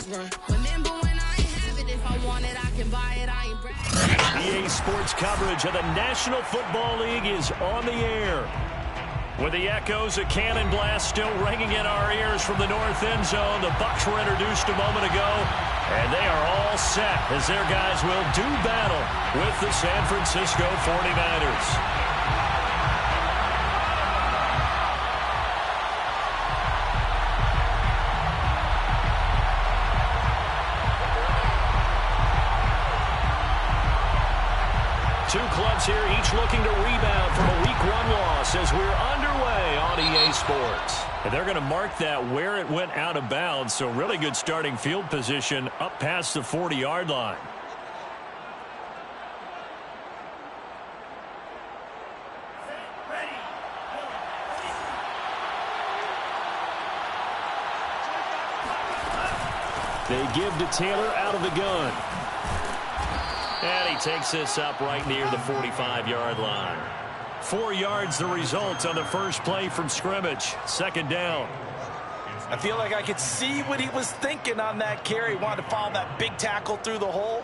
run. Remember when I ain't have it, if I want it, I can buy it, I ain't bragging. EA Sports coverage of the National Football League is on the air. With the echoes of cannon blast still ringing in our ears from the north end zone, the Bucs were introduced a moment ago, and they are all set as their guys will do battle with the San Francisco 49ers. Two clubs here, each looking to rebound from a Week 1 loss as we're underway on EA Sports. And they're going to mark that where it went out of bounds, so really good starting field position up past the 40-yard line. They give to Taylor out of the gun. And he takes this up right near the 45-yard line. 4 yards the result on the first play from scrimmage. Second down. I feel like I could see what he was thinking on that carry. Wanted to follow that big tackle through the hole.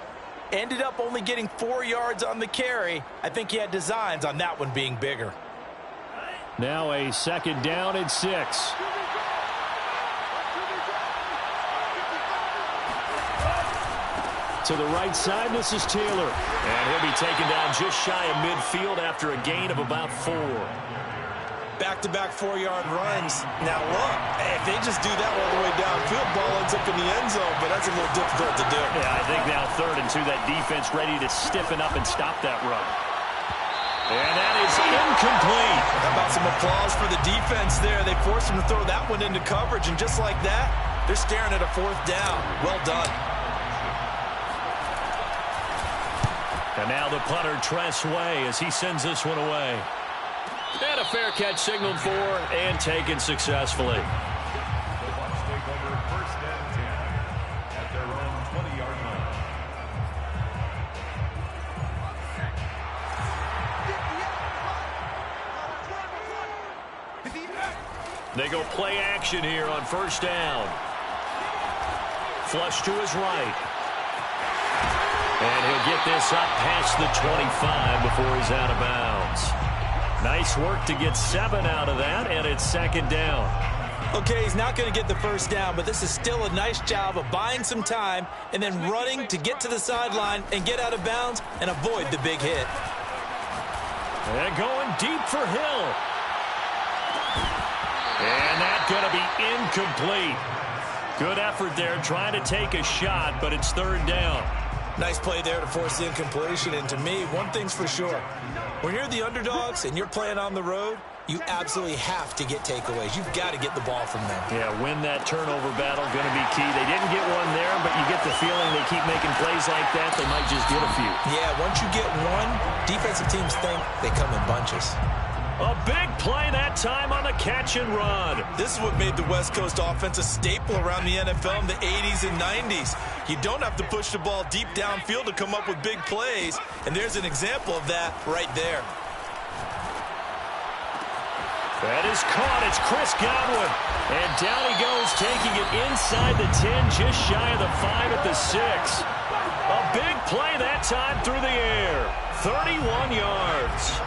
Ended up only getting 4 yards on the carry. I think he had designs on that one being bigger. Now a second down and 6. To the right side, this is Taylor. And he'll be taken down just shy of midfield after a gain of about 4. Back-to-back 4-yard runs. Now look, if they just do that all the way downfield, ball ends up in the end zone, but that's a little difficult to do. Yeah, I think now 3rd and 2, that defense ready to stiffen up and stop that run. And that is incomplete. How about some applause for the defense there? They forced him to throw that one into coverage, and just like that, they're staring at a 4th down. Well done. And now the punter, Tress Way, as he sends this one away. And a fair catch signaled for and taken successfully. They go play action here on first down. Flush to his right. And he'll get this up past the 25 before he's out of bounds. Nice work to get 7 out of that, and it's second down. Okay, he's not going to get the first down, but this is still a nice job of buying some time and then running to get to the sideline and get out of bounds and avoid the big hit. And going deep for Hill. And that's going to be incomplete. Good effort there trying to take a shot, but it's 3rd down. Nice play there to force the incompletion, and to me, one thing's for sure. When you're the underdogs and you're playing on the road, you absolutely have to get takeaways. You've got to get the ball from them. Yeah, win that turnover battle, going to be key. They didn't get one there, but you get the feeling they keep making plays like that, they might just get a few. Yeah, once you get one, defensive teams think they come in bunches. A big play that time on the catch and run. This is what made the West Coast offense a staple around the NFL in the 80s and 90s. You don't have to push the ball deep downfield to come up with big plays, and there's an example of that right there. That is caught. It's Chris Godwin. And down he goes, taking it inside the 10, just shy of the 5 at the 6. A big play that time through the air. 31 yards.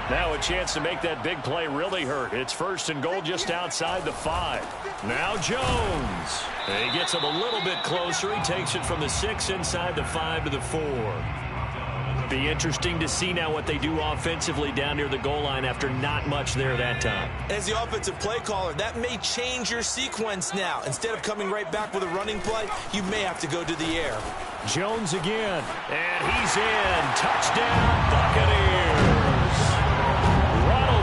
Now a chance to make that big play really hurt. It's 1st and goal just outside the 5. Now Jones. He gets him a little bit closer. He takes it from the 6 inside the 5 to the 4. Be interesting to see now what they do offensively down near the goal line after not much there that time. As the offensive play caller, that may change your sequence now. Instead of coming right back with a running play, you may have to go to the air. Jones again. And he's in. Touchdown, Buccaneers.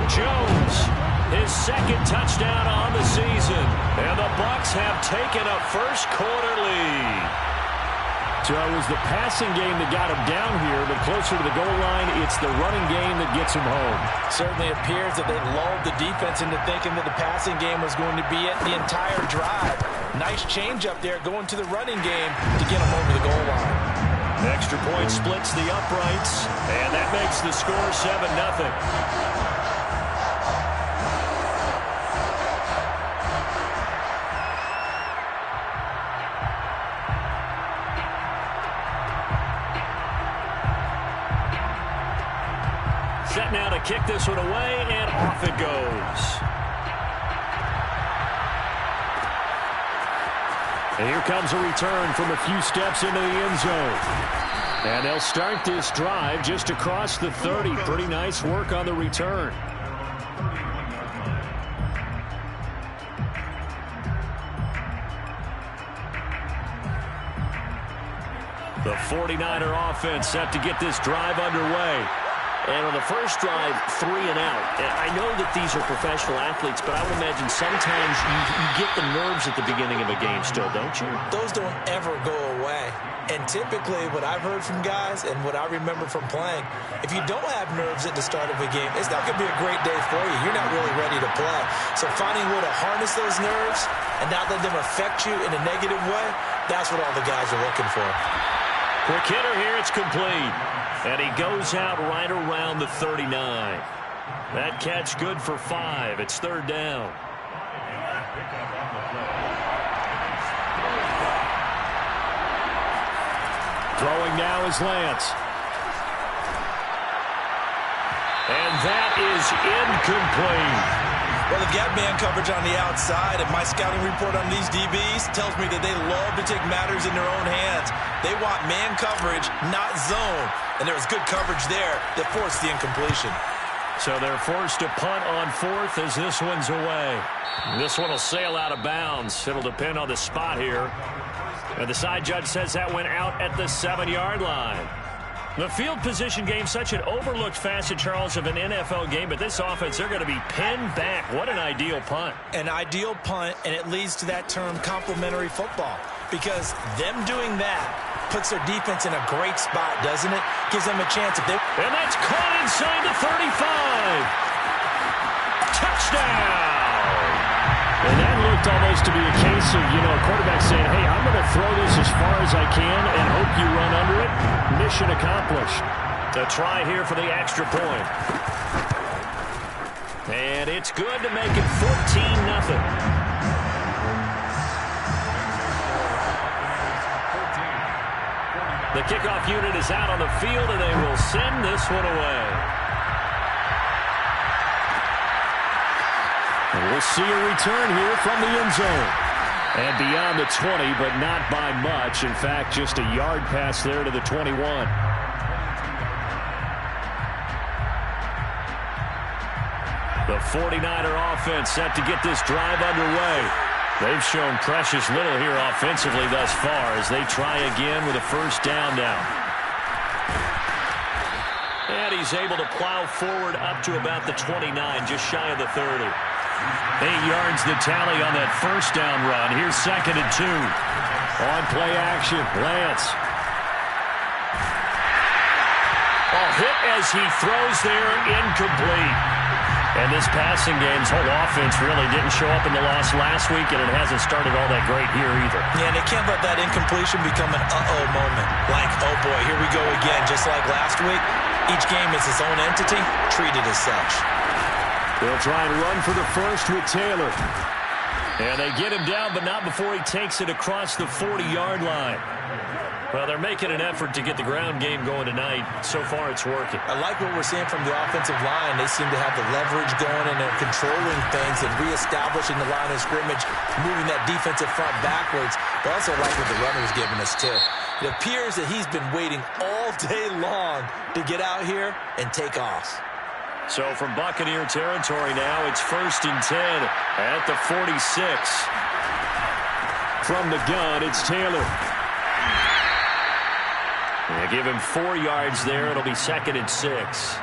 Jones, his 2nd touchdown on the season. And the Bucs have taken a first-quarter lead. So it was the passing game that got him down here, but closer to the goal line, it's the running game that gets him home. Certainly appears that they lulled the defense into thinking that the passing game was going to be it the entire drive. Nice change up there going to the running game to get him over the goal line. Extra point splits the uprights, and that makes the score 7-0. kick this one away, and off it goes. And here comes a return from a few steps into the end zone. And they'll start this drive just across the 30. Pretty nice work on the return. The 49er offense set to get this drive underway. And on the first drive, 3 and out. And I know that these are professional athletes, but I would imagine sometimes you get the nerves at the beginning of a game still, don't you? Those don't ever go away. And typically what I've heard from guys and what I remember from playing, if you don't have nerves at the start of a game, it's not going to be a great day for you. You're not really ready to play. So finding a way to harness those nerves and not let them affect you in a negative way, that's what all the guys are looking for. Quick hitter here, it's complete. And he goes out right around the 39. That catch good for 5. It's third down. Throwing now is Lance. And that is incomplete. Well, they've got man coverage on the outside, and my scouting report on these DBs tells me that they love to take matters in their own hands. They want man coverage, not zone. And there was good coverage there that forced the incompletion. So they're forced to punt on 4th as this one's away. This one will sail out of bounds. It'll depend on the spot here. And the side judge says that went out at the 7-yard line. The field position game, such an overlooked facet, Charles, of an NFL game, but this offense, they're going to be pinned back. What an ideal punt. An ideal punt, and it leads to that term complementary football, because them doing that puts their defense in a great spot, doesn't it? Gives them a chance if they... And that's caught inside the 35. Touchdown! And that looked almost to be a case of, a quarterback saying, hey, I'm going to throw this as far as I can and hope you run under it. Mission accomplished. A try here for the extra point. And it's good to make it 14-0. The kickoff unit is out on the field, and they will send this one away. And we'll see a return here from the end zone. And beyond the 20, but not by much. In fact, just a yard pass there to the 21. The 49er offense set to get this drive underway. They've shown precious little here offensively thus far as they try again with a first down now. And he's able to plow forward up to about the 29, just shy of the 30. 8 yards the tally on that first down run. Here's 2nd and 2. On play action, Lance. Hit as he throws there, incomplete. And this passing game's whole offense really didn't show up in the loss last week, and it hasn't started all that great here either. Yeah, and they can't let that incompletion become an uh-oh moment. Like, oh boy, here we go again. Just like last week, each game is its own entity, treated as such. They'll try and run for the first with Taylor. And they get him down, but not before he takes it across the 40-yard line. Well, they're making an effort to get the ground game going tonight. So far, it's working. I like what we're seeing from the offensive line. They seem to have the leverage going, and they're controlling things and reestablishing the line of scrimmage, moving that defensive front backwards. But also like what the runner's giving us, too. It appears that he's been waiting all day long to get out here and take off. So from Buccaneer territory now, it's 1st and 10 at the 46. From the gun, it's Taylor. They give him 4 yards there. It'll be 2nd and 6.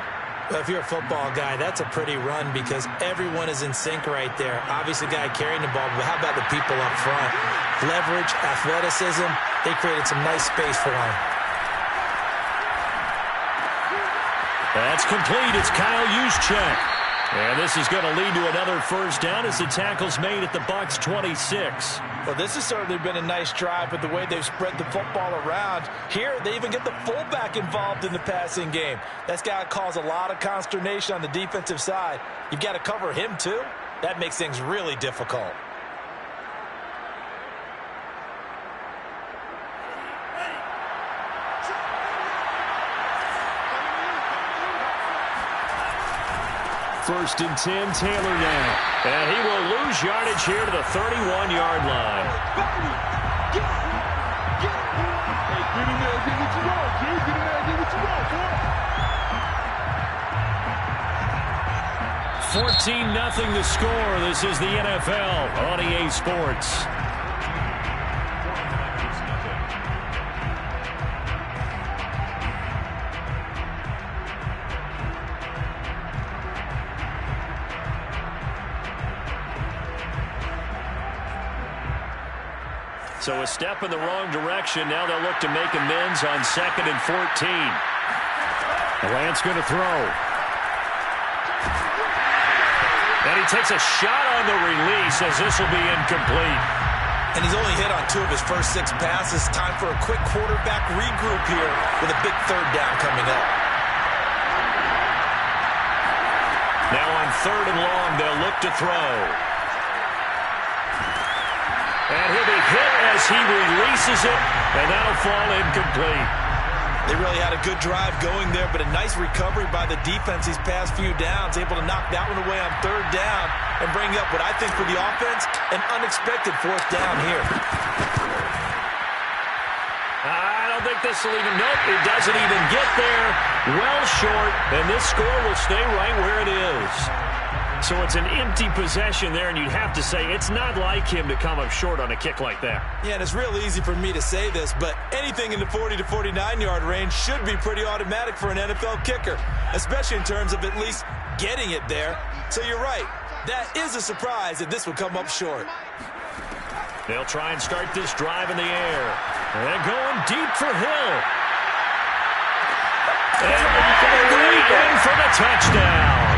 Well, if you're a football guy, that's a pretty run because everyone is in sync right there. Obviously, the guy carrying the ball, but how about the people up front? Leverage, athleticism, they created some nice space for him. That's complete. It's Kyle Juszczyk. And this is going to lead to another first down as the tackle's made at the Bucs 26. Well, this has certainly been a nice drive with the way they've spread the football around. Here, they even get the fullback involved in the passing game. That's got to cause a lot of consternation on the defensive side. You've got to cover him, too. That makes things really difficult. First and 10, Taylor now. And he will lose yardage here to the 31-yard line. Get in there, get what you want, kid. Get in there, get what you want, boy. 14-0 the score. This is the NFL on EA Sports. So a step in the wrong direction. Now they'll look to make amends on 2nd and 14. Lance going to throw. And he takes a shot on the release as this will be incomplete. And he's only hit on 2 of his first 6 passes. Time for a quick quarterback regroup here with a big 3rd down coming up. Now on 3rd and long, they'll look to throw. And he'll be hit as he releases it, and that'll fall incomplete. They really had a good drive going there, but a nice recovery by the defense these past few downs, able to knock that one away on 3rd down and bring up what I think for the offense, an unexpected 4th down here. I don't think this will even, nope, it doesn't even get there. Well short, and this score will stay right where it is. So it's an empty possession there, and you'd have to say it's not like him to come up short on a kick like that. Yeah, and it's real easy for me to say this, but anything in the 40 to 49-yard range should be pretty automatic for an NFL kicker, especially in terms of at least getting it there. So you're right. That is a surprise that this will come up short. They'll try and start this drive in the air. And going deep for Hill. And all the way in for the touchdown.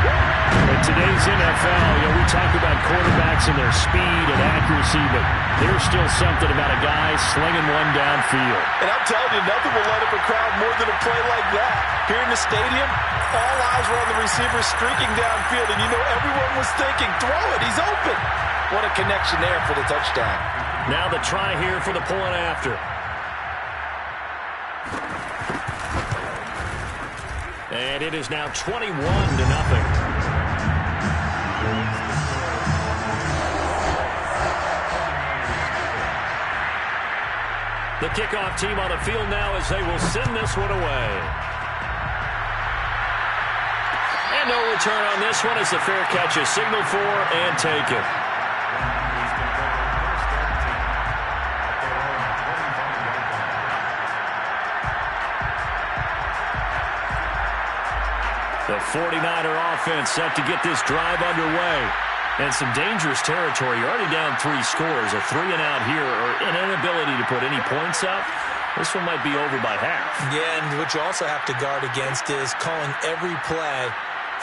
In today's NFL, we talk about quarterbacks and their speed and accuracy, but there's still something about a guy slinging one downfield. And I'm telling you, nothing will light up a crowd more than a play like that. Here in the stadium, all eyes were on the receiver streaking downfield, and you know everyone was thinking, throw it, he's open. What a connection there for the touchdown. Now the try here for the point after. And it is now 21-0. The kickoff team on the field now as they will send this one away. And no return on this one as the fair catch is signaled for and taken. The 49er offense set to get this drive underway. And some dangerous territory. You're already down 3 scores. A 3-and-out here, or an inability to put any points up. This one might be over by half. Yeah, and what you also have to guard against is calling every play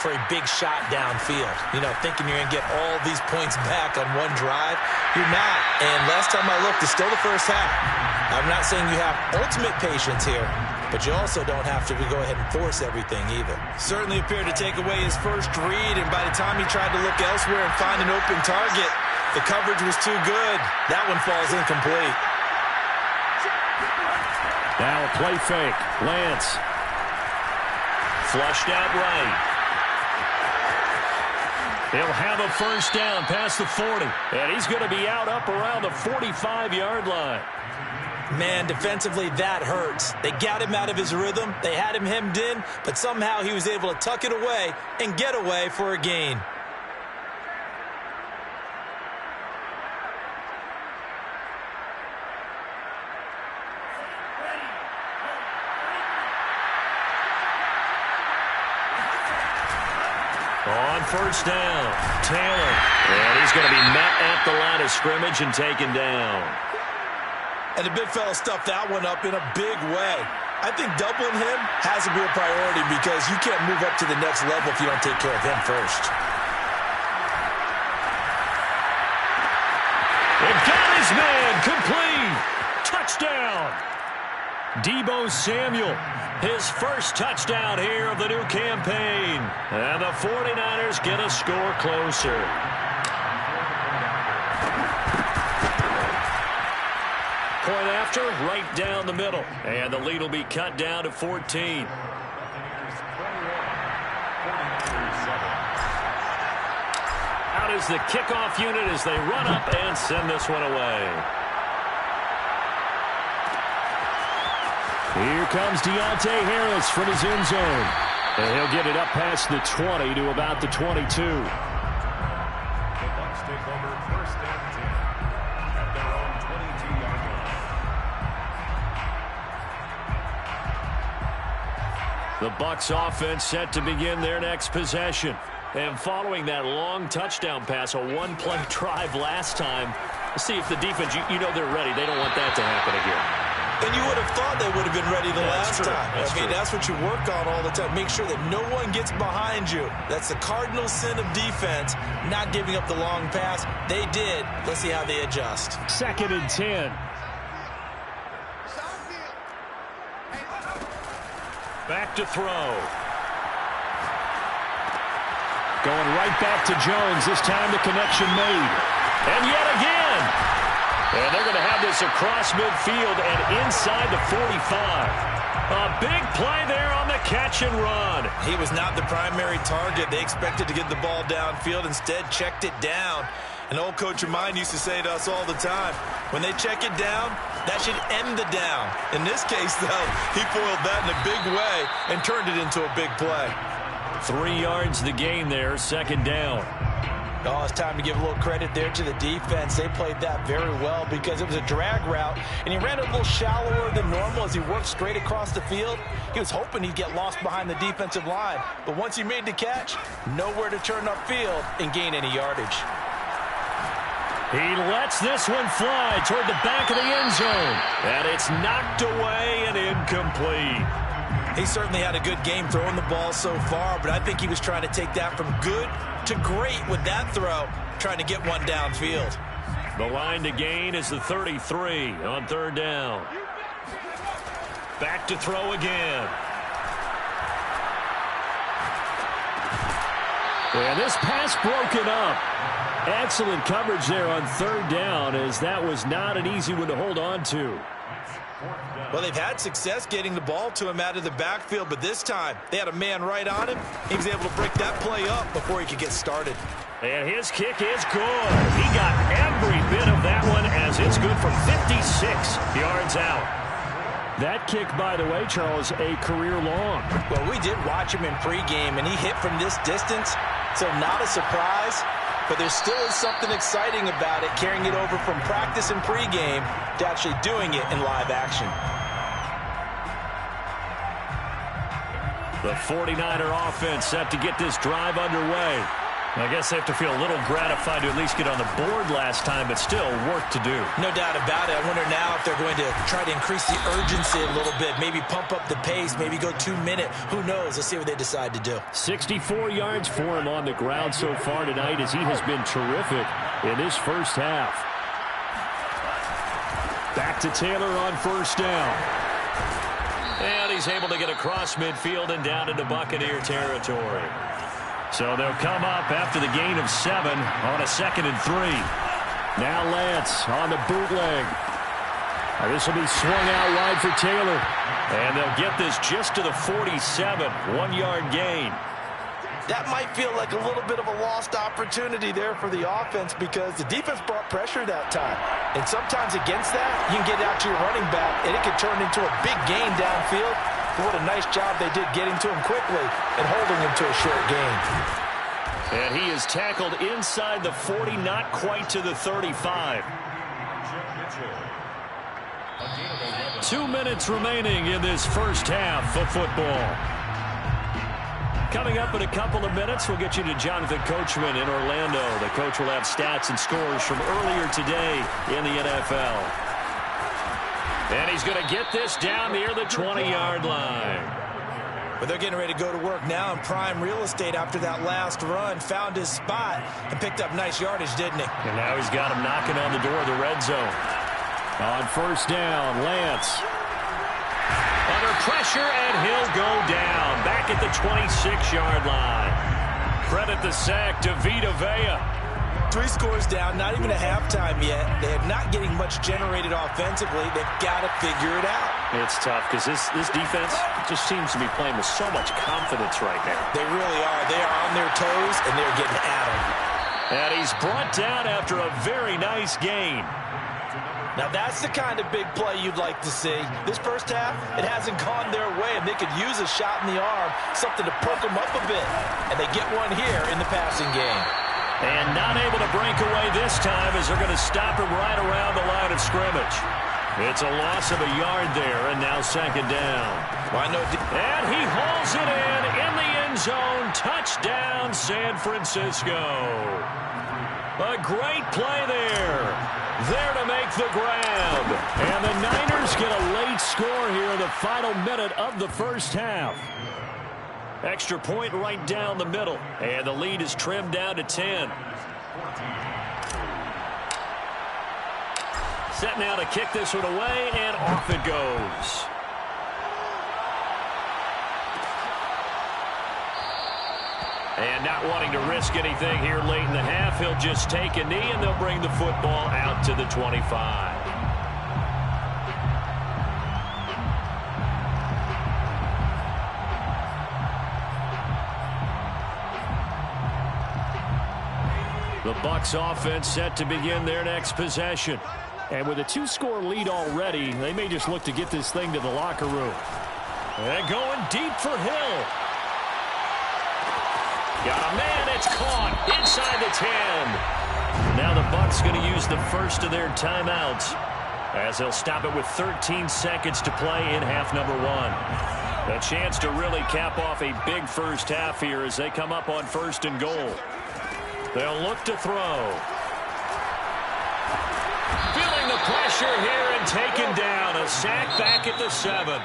for a big shot downfield. You know, thinking you're going to get all these points back on one drive. You're not. And last time I looked, it's still the first half. I'm not saying you have ultimate patience here, but you also don't have to go ahead and force everything either. Certainly appeared to take away his first read, and by the time he tried to look elsewhere and find an open target, the coverage was too good. That one falls incomplete. Now a play fake. Lance. Flushed out right. He'll have a first down past the 40. And he's going to be out up around the 45-yard line. Man, defensively, that hurts. They got him out of his rhythm. They had him hemmed in, but somehow he was able to tuck it away and get away for a gain. On first down, Taylor. And he's going to be met at the line of scrimmage and taken down. And the big fella stuffed that one up in a big way. I think doubling him has to be a priority because you can't move up to the next level if you don't take care of him first. And got his man complete. Touchdown. Deebo Samuel, his first touchdown here of the new campaign. And the 49ers get a score closer. Point after, right down the middle. And the lead will be cut down to 14. is the kickoff unit as they run up and send this one away. Here comes Deontay Harris from his end zone. And he'll get it up past the 20 to about the 22. The Bucs take over first and 10 at their own 22-yard line. The Bucs offense set to begin their next possession. And following that long touchdown pass, a one-play drive last time, let's see if the defense, you know they're ready. They don't want that to happen again. And you would have thought they would have been ready the last time. I mean, that's what you work on all the time. Make sure that no one gets behind you. That's the cardinal sin of defense, not giving up the long pass. They did. Let's see how they adjust. 2nd and 10. Back to throw. Going right back to Jones. This time the connection made. And yet again. And they're going to have this across midfield and inside the 45. A big play there on the catch and run. He was not the primary target. They expected to get the ball downfield. Instead, checked it down. An old coach of mine used to say to us all the time, when they check it down, that should end the down. In this case, though, he foiled that in a big way and turned it into a big play. 3 yards the gain there, 2nd down. Oh, it's time to give a little credit there to the defense. They played that very well because it was a drag route, and he ran a little shallower than normal as he worked straight across the field. He was hoping he'd get lost behind the defensive line, but once he made the catch, nowhere to turn upfield and gain any yardage. He lets this one fly toward the back of the end zone, and it's knocked away and incomplete. He certainly had a good game throwing the ball so far, but I think he was trying to take that from good to great with that throw, trying to get one downfield. The line to gain is the 33 on 3rd down. Back to throw again. And this pass broken up. Excellent coverage there on 3rd down, as that was not an easy one to hold on to. Well, they've had success getting the ball to him out of the backfield, but this time they had a man right on him. He was able to break that play up before he could get started. And his kick is good. He got every bit of that one as it's good for 56 yards out. That kick, by the way, Charles, a career long. Well, we did watch him in pregame, and he hit from this distance, so not a surprise. But there still is something exciting about it, carrying it over from practice and pregame to actually doing it in live action. The 49er offense set to get this drive underway. I guess they have to feel a little gratified to at least get on the board last time, but still work to do. No doubt about it. I wonder now if they're going to try to increase the urgency a little bit, maybe pump up the pace, maybe go 2-minute. Who knows? Let's see what they decide to do. 64 yards for him on the ground so far tonight, as he has been terrific in this first half. Back to Taylor on 1st down. And he's able to get across midfield and down into Buccaneer territory. So they'll come up after the gain of 7 on a 2nd and 3. Now Lance on the bootleg. This will be swung out wide for Taylor. And they'll get this just to the 47, 1-yard gain. That might feel like a little bit of a lost opportunity there for the offense because the defense brought pressure that time. And sometimes against that, you can get out to your running back, and it can turn into a big gain downfield. But what a nice job they did getting to him quickly and holding him to a short gain. And he is tackled inside the 40, not quite to the 35. 2 minutes remaining in this first half of football. Coming up in a couple of minutes, we'll get you to Jonathan Coachman in Orlando. The coach will have stats and scores from earlier today in the NFL. And he's going to get this down near the 20-yard line. But they're getting ready to go to work now in prime real estate after that last run. Found his spot and picked up nice yardage, didn't he? And now he's got him knocking on the door of the red zone. On 1st down, Lance. Under pressure, and he'll go down. Back at the 26-yard line. Credit the sack to Vita Vea. 3 scores down, not even a halftime yet. They're not getting much generated offensively. They've got to figure it out. It's tough because this defense just seems to be playing with so much confidence right now. They really are. They are on their toes, and they're getting at them. And he's brought down after a very nice gain. Now that's the kind of big play you'd like to see. This first half, it hasn't gone their way, and they could use a shot in the arm, something to perk them up a bit. And they get one here in the passing game. And not able to break away this time as they're going to stop him right around the line of scrimmage. It's a loss of a yard there, and now second down. And he hauls it in the end zone. Touchdown, San Francisco. A great play there. There to make the grab. And the Niners get a late score here in the final minute of the first half. Extra point right down the middle. And the lead is trimmed down to 10. Set now to kick this one away, and off it goes. And not wanting to risk anything here late in the half, he'll just take a knee, and they'll bring the football out to the 25. The Bucs offense set to begin their next possession. And with a 2-score lead already, they may just look to get this thing to the locker room. And going deep for Hill. Got a man, it's caught inside the 10. Now the Bucs going to use the first of their timeouts as they'll stop it with 13 seconds to play in half number 1. A chance to really cap off a big first half here as they come up on 1st and goal. They'll look to throw. Feeling the pressure here and taken down. A sack back at the 7.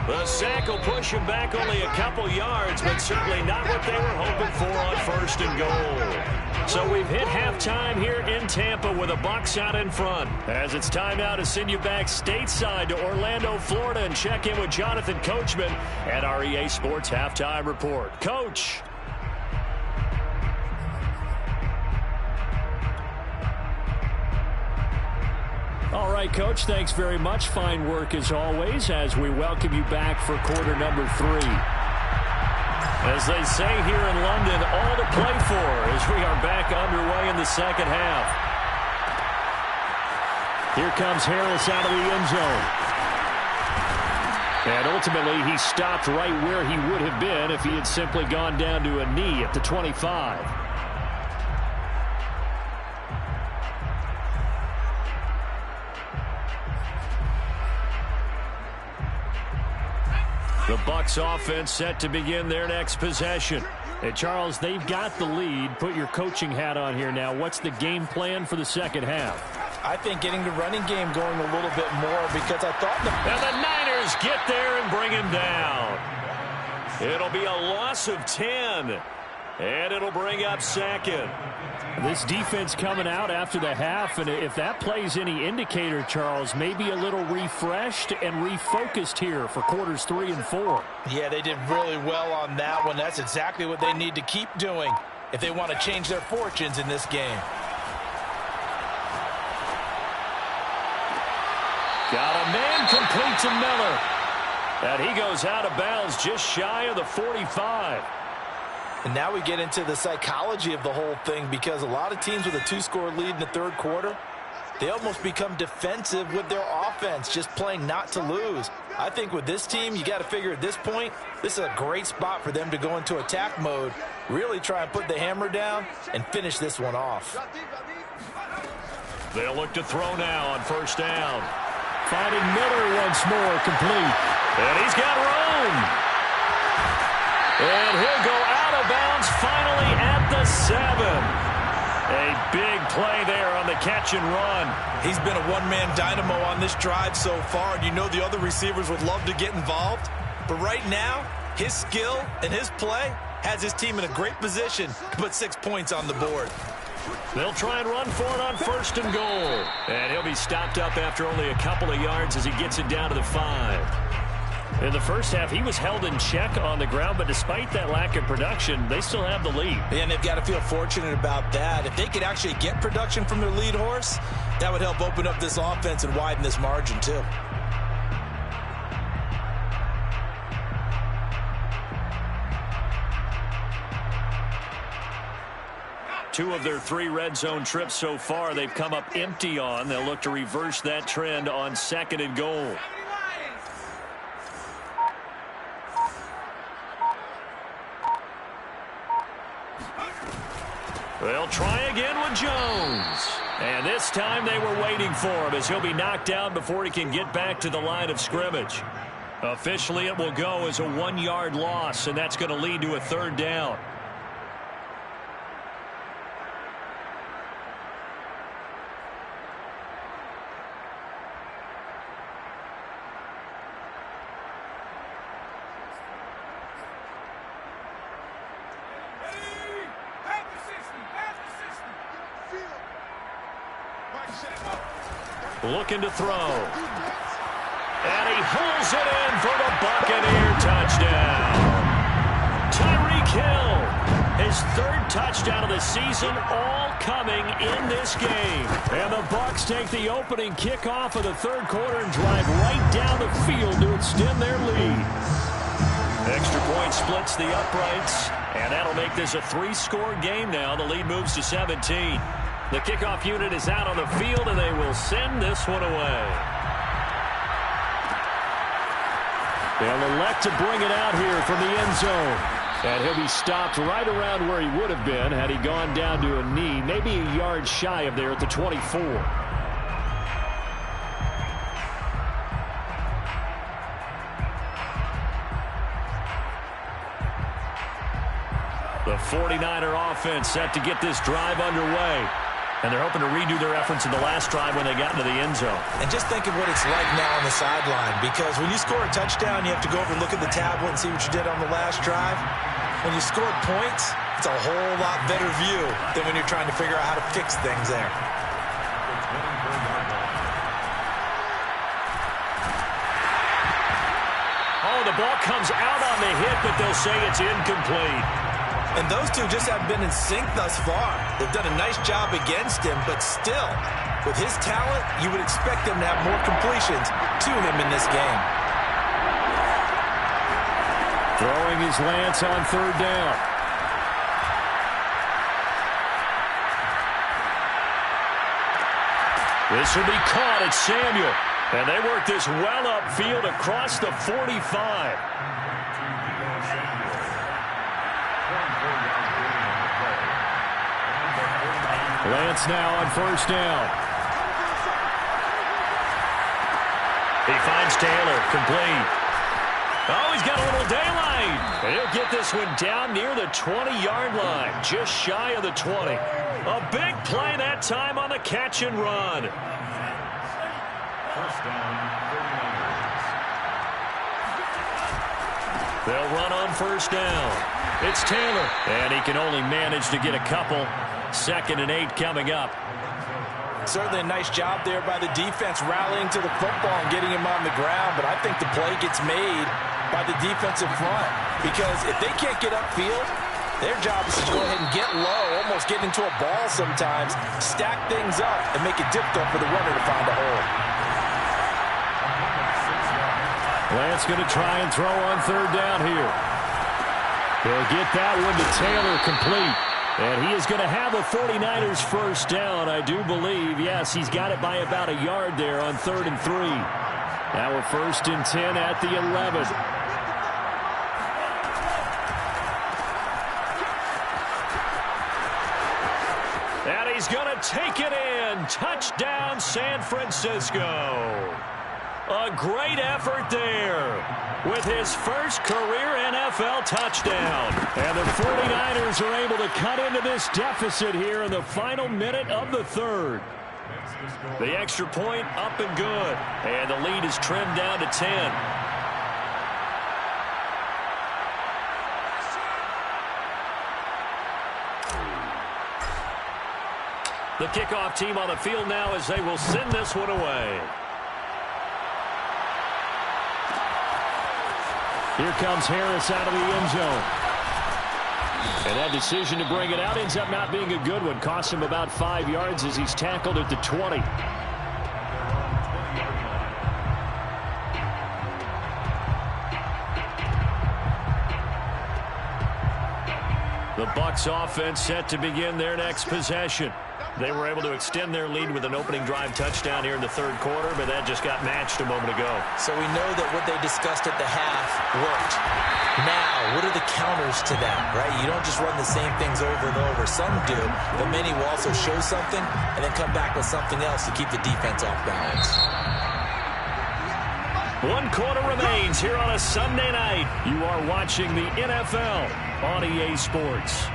The sack will push him back only a couple yards, but certainly not what they were hoping for on 1st and goal. So we've hit halftime here in Tampa with the Bucs out in front. As it's time now to send you back stateside to Orlando, Florida, and check in with Jonathan Coachman at our EA Sports Halftime Report. Coach. All right, Coach, thanks very much. Fine work as always as we welcome you back for quarter number 3. As they say here in London, all to play for as we are back underway in the second half. Here comes Harris out of the end zone. And ultimately, he stopped right where he would have been if he had simply gone down to a knee at the 25. The Bucs offense set to begin their next possession. Hey, Charles, they've got the lead. Put your coaching hat on here now. What's the game plan for the second half? I think getting the running game going a little bit more because I thought and the Niners get there and bring him down. It'll be a loss of 10. And it'll bring up second. This defense coming out after the half, and if that plays any indicator, Charles, maybe a little refreshed and refocused here for quarters 3 and 4. Yeah, they did really well on that one. That's exactly what they need to keep doing if they want to change their fortunes in this game. Got a man complete to Miller. And he goes out of bounds just shy of the 45. And now we get into the psychology of the whole thing because a lot of teams with a 2-score lead in the third quarter, they almost become defensive with their offense, just playing not to lose. I think with this team, you got to figure at this point, this is a great spot for them to go into attack mode, really try and put the hammer down and finish this one off. They'll look to throw now on 1st down. Finding Miller once more, complete. And he's got room. And he'll go out of bounds finally at the 7. A big play there on the catch and run. He's been a one-man dynamo on this drive so far, and you know the other receivers would love to get involved. But right now, his skill and his play has his team in a great position to put 6 points on the board. They'll try and run for it on 1st and goal. And he'll be stopped up after only a couple of yards as he gets it down to the 5. In the first half, he was held in check on the ground, but despite that lack of production, they still have the lead. And they've got to feel fortunate about that. If they could actually get production from their lead horse, that would help open up this offense and widen this margin, too. 2 of their 3 red zone trips so far, they've come up empty on. They'll look to reverse that trend on 2nd and goal. They'll try again with Jones. And this time they were waiting for him as he'll be knocked down before he can get back to the line of scrimmage. Officially, it will go as a 1-yard loss, and that's going to lead to a 3rd down. Looking to throw. And he pulls it in for the Buccaneer touchdown. Tyreek Hill, his 3rd touchdown of the season, all coming in this game. And the Bucs take the opening kickoff of the 3rd quarter and drive right down the field to extend their lead. Extra point splits the uprights, and that'll make this a 3-score game now. The lead moves to 17. The kickoff unit is out on the field, and they will send this one away. They'll elect to bring it out here from the end zone. And he'll be stopped right around where he would have been had he gone down to a knee, maybe a yard shy of there at the 24. The 49er offense set to get this drive underway. And they're hoping to redo their efforts in the last drive when they got into the end zone. And just think of what it's like now on the sideline, because when you score a touchdown, you have to go over and look at the tablet and see what you did on the last drive. When you scored points, it's a whole lot better view than when you're trying to figure out how to fix things there. Oh, the ball comes out on the hit, but they'll say it's incomplete. And those two just haven't been in sync thus far. They've done a nice job against him, but still, with his talent, you would expect them to have more completions to him in this game. Throwing his Lance on 3rd down. This will be caught at Samuel. And they work this well upfield across the 45. Lance now on 1st down. He finds Taylor, complete. Oh, he's got a little daylight. And he'll get this one down near the 20-yard line, just shy of the 20. A big play that time on the catch and run. They'll run on 1st down. It's Taylor, and he can only manage to get a couple. 2nd and 8 coming up. Certainly a nice job there by the defense rallying to the football and getting him on the ground, but I think the play gets made by the defensive front, because if they can't get upfield, their job is to go ahead and get low, almost get into a ball sometimes, stack things up, and make it difficult for the runner to find a hole. Lance going to try and throw on 3rd down here. He'll get that one to Taylor, complete. And he is going to have a 49ers 1st down, I do believe. Yes, he's got it by about a yard there on 3rd and 3. Now we're 1st and 10 at the 11. And he's going to take it in. Touchdown, San Francisco. A great effort there with his first career NFL touchdown. And the 49ers are able to cut into this deficit here in the final minute of the 3rd. The extra point up and good. And the lead is trimmed down to 10. The kickoff team on the field now as they will send this one away. Here comes Harris out of the end zone. And that decision to bring it out ends up not being a good one. Costs him about 5 yards as he's tackled at the 20. The Bucs offense set to begin their next possession. They were able to extend their lead with an opening drive touchdown here in the third quarter, but that just got matched a moment ago. So we know that what they discussed at the half worked. Now, what are the counters to that, right? You don't just run the same things over and over. Some do, but many will also show something and then come back with something else to keep the defense off balance. 1 quarter remains here on a Sunday night. You are watching the NFL on EA Sports.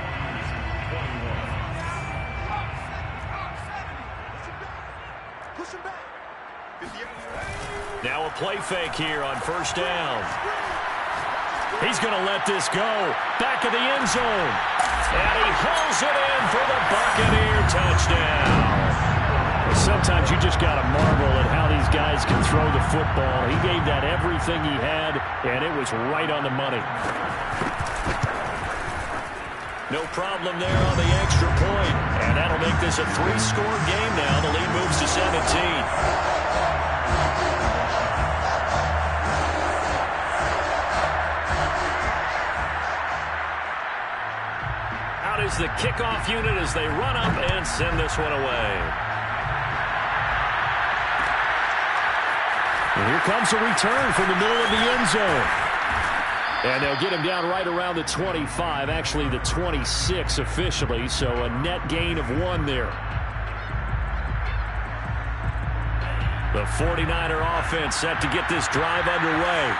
Now a play fake here on first down. He's going to let this go. Back of the end zone. And he hauls it in for the Buccaneer touchdown. Sometimes you just got to marvel at how these guys can throw the football. He gave that everything he had, and it was right on the money. No problem there on the extra point. And that'll make this a 3-score game now. The lead moves to 17. Is the kickoff unit as they run up and send this one away. And here comes a return from the middle of the end zone. And they'll get him down right around the 25, actually the 26 officially, so a net gain of 1 there. The 49er offense set to get this drive underway.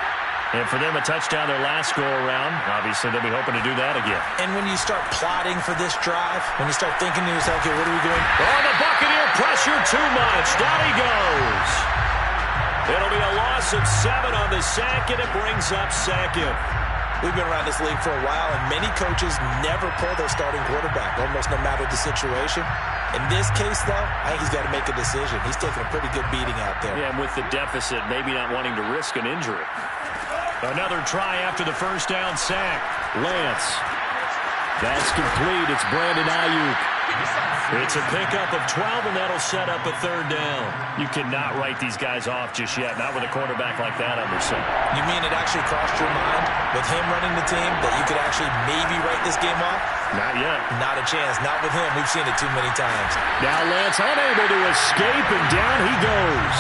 And for them, a touchdown their last go-around. Obviously, they'll be hoping to do that again. And when you start plotting for this drive, when you start thinking to yourself, okay, what are we doing? Oh, the Buccaneer pressure too much. Down he goes. It'll be a loss of 7 on the sack, and it brings up second. We've been around this league for a while, and many coaches never pull their starting quarterback, almost no matter the situation. In this case, though, I think he's got to make a decision. He's taking a pretty good beating out there. Yeah, and with the deficit, maybe not wanting to risk an injury. Another try after the first down sack. Lance. That's complete. It's Brandon Ayuk. It's a pickup of 12, and that'll set up a third down. You cannot write these guys off just yet, not with a quarterback like that under center. You mean it actually crossed your mind with him running the team that you could actually maybe write this game off? Not yet. Not a chance. Not with him. We've seen it too many times. Now Lance unable to escape, and down he goes.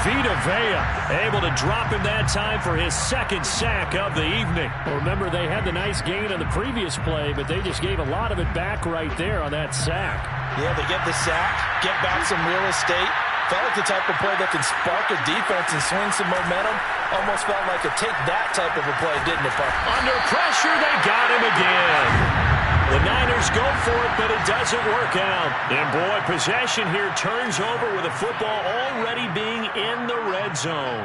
Vita Vea able to drop him that time for his second sack of the evening. Well, remember, they had the nice gain on the previous play, but they just gave a lot of it back right there on that sack. Yeah, they get the sack, get back some real estate. Felt like the type of play that can spark a defense and swing some momentum. Almost felt like a take-that type of a play, didn't it, Buck? Under pressure, they got him again. The Niners go for it, but it doesn't work out. And, boy, possession here turns over with the football already being in the red zone.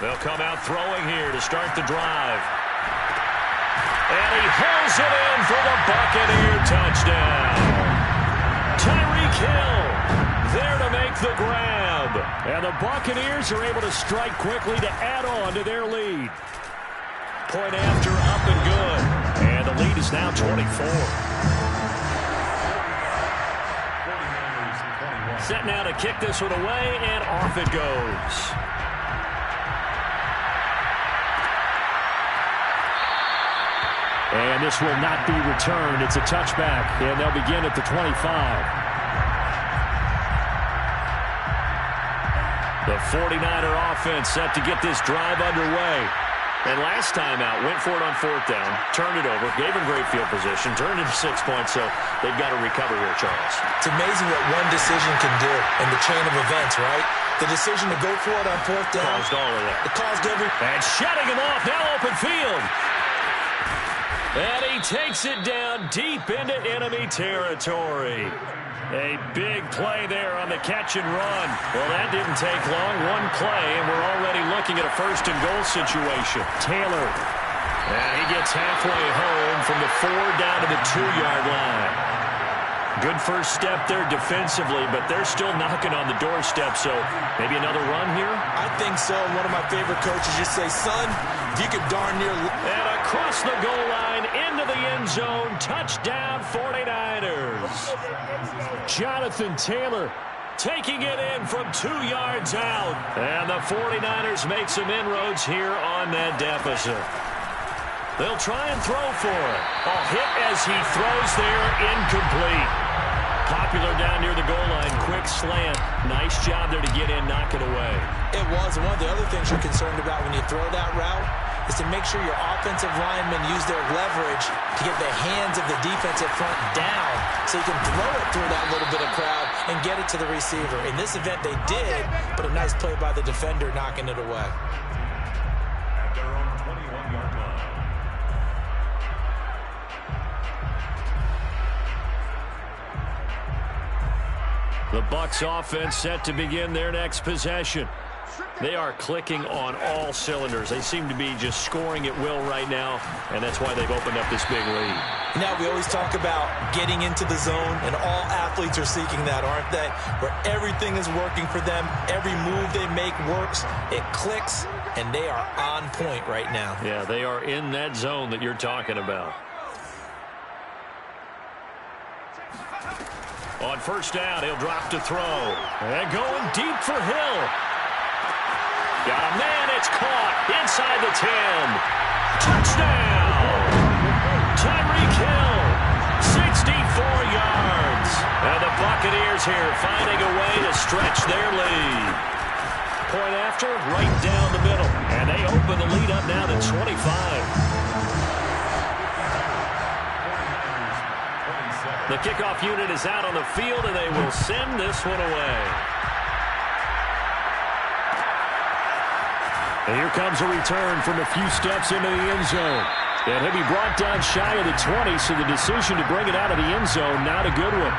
They'll come out throwing here to start the drive. And he hauls it in for the Buccaneer touchdown. Tyreek Hill there to make the grab. And the Buccaneers are able to strike quickly to add on to their lead. Point after, up and good. And the lead is now 24. Set now to kick this one away, and off it goes. And this will not be returned. It's a touchback, and they'll begin at the 25. The 49er offense set to get this drive underway. And last time out, went for it on fourth down, turned it over, gave him great field position, turned it 6 points, so they've got to recover here, Charles. It's amazing what one decision can do in the chain of events, right? The decision to go for it on fourth down. Caused all of that. It caused every... And shutting him off, now open field. And he takes it down deep into enemy territory. A big play there on the catch and run. Well, that didn't take long. One play, and we're already looking at a first and goal situation. Taylor. And he gets halfway home from the 4 down to the 2-yard line. Good first step there defensively, but they're still knocking on the doorstep, so maybe another run here? I think so. One of my favorite coaches just say, son, if you could darn near... And across the goal line, into the end zone, touchdown 49ers. Jonathan Taylor taking it in from 2 yards out. And the 49ers make some inroads here on that deficit. They'll try and throw for it. A hit as he throws there, incomplete. Popular down near the goal line, quick slant. Nice job there to get in, knock it away. It was. One of the other things you're concerned about when you throw that route is to make sure your offensive linemen use their leverage to get the hands of the defensive front down so you can throw it through that little bit of crowd and get it to the receiver. In this event, they did, but a nice play by the defender knocking it away. At their own 21-yard line. The Bucs offense set to begin their next possession. They are clicking on all cylinders. They seem to be just scoring at will right now, and that's why they've opened up this big lead. Now, we always talk about getting into the zone, and all athletes are seeking that, aren't they? Where everything is working for them, every move they make works, it clicks, and they are on point right now. Yeah, they are in that zone that you're talking about. On first down, he'll drop to throw. And going deep for Hill. Got a man, it's caught inside the 10. Touchdown! Tyreek Hill, 64 yards. And the Buccaneers here finding a way to stretch their lead. Point after, right down the middle. And they open the lead up now to 25. The kickoff unit is out on the field, and they will send this one away. And here comes a return from a few steps into the end zone. And he'll be brought down shy of the 20, so the decision to bring it out of the end zone, not a good one.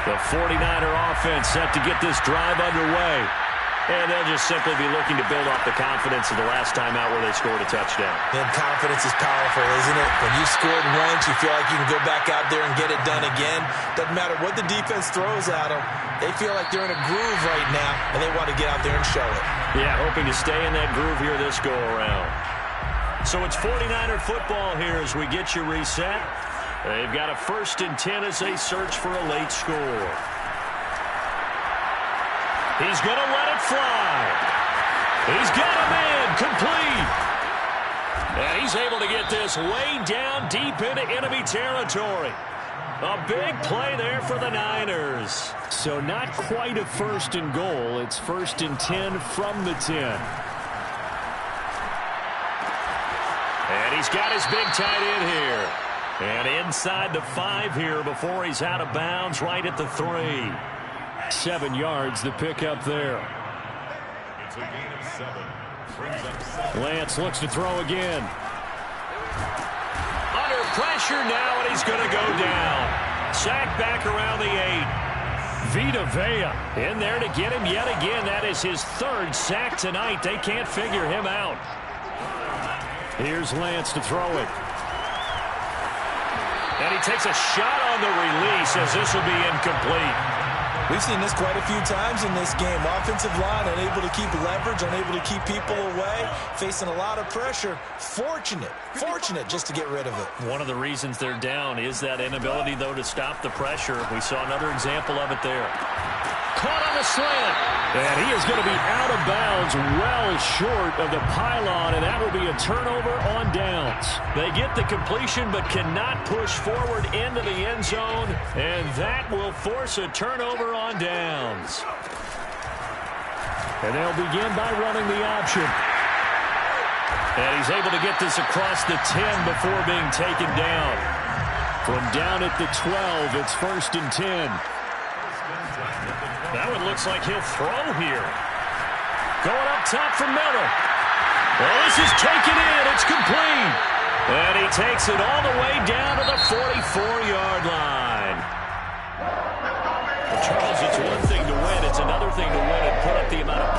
The 49er offense set to get this drive underway. And they'll just simply be looking to build off the confidence of the last time out where they scored a touchdown. And confidence is powerful, isn't it? When you scored once, you feel like you can go back out there and get it done again. Doesn't matter what the defense throws at them. They feel like they're in a groove right now, and they want to get out there and show it. Yeah, hoping to stay in that groove here this go-around. So it's 49er football here as we get you reset. They've got a 1st and 10 as they search for a late score. He's going to let it fly. He's got a man complete. And he's able to get this way down deep into enemy territory. A big play there for the Niners. So not quite a 1st and goal. It's 1st and 10 from the 10. And he's got his big tight end here. And inside the 5 here before he's out of bounds right at the 3. 7 yards, the pickup there. It's a gain of 7. Brings up 7. Lance looks to throw again. Under pressure now, and he's going to go down. Sacked back around the 8. Vita Vea in there to get him yet again. That is his 3rd sack tonight. They can't figure him out. Here's Lance to throw it. And he takes a shot on the release as this will be incomplete. We've seen this quite a few times in this game. Offensive line unable to keep leverage, unable to keep people away, facing a lot of pressure. Fortunate just to get rid of it. One of the reasons they're down is that inability, though, to stop the pressure. We saw another example of it there. Caught on the slant. And he is going to be out of bounds well short of the pylon, and that will be a turnover on downs. They get the completion but cannot push forward into the end zone, and that will force a turnover on downs. And they'll begin by running the option. And he's able to get this across the 10 before being taken down. From down at the 12, it's 1st and 10. That one looks like he'll throw here. Going up top for Miller. Well, this is taken in. It's complete. And he takes it all the way down to the 44-yard line. Well, Charles, it's one thing to win. It's another thing to win and put up the amount of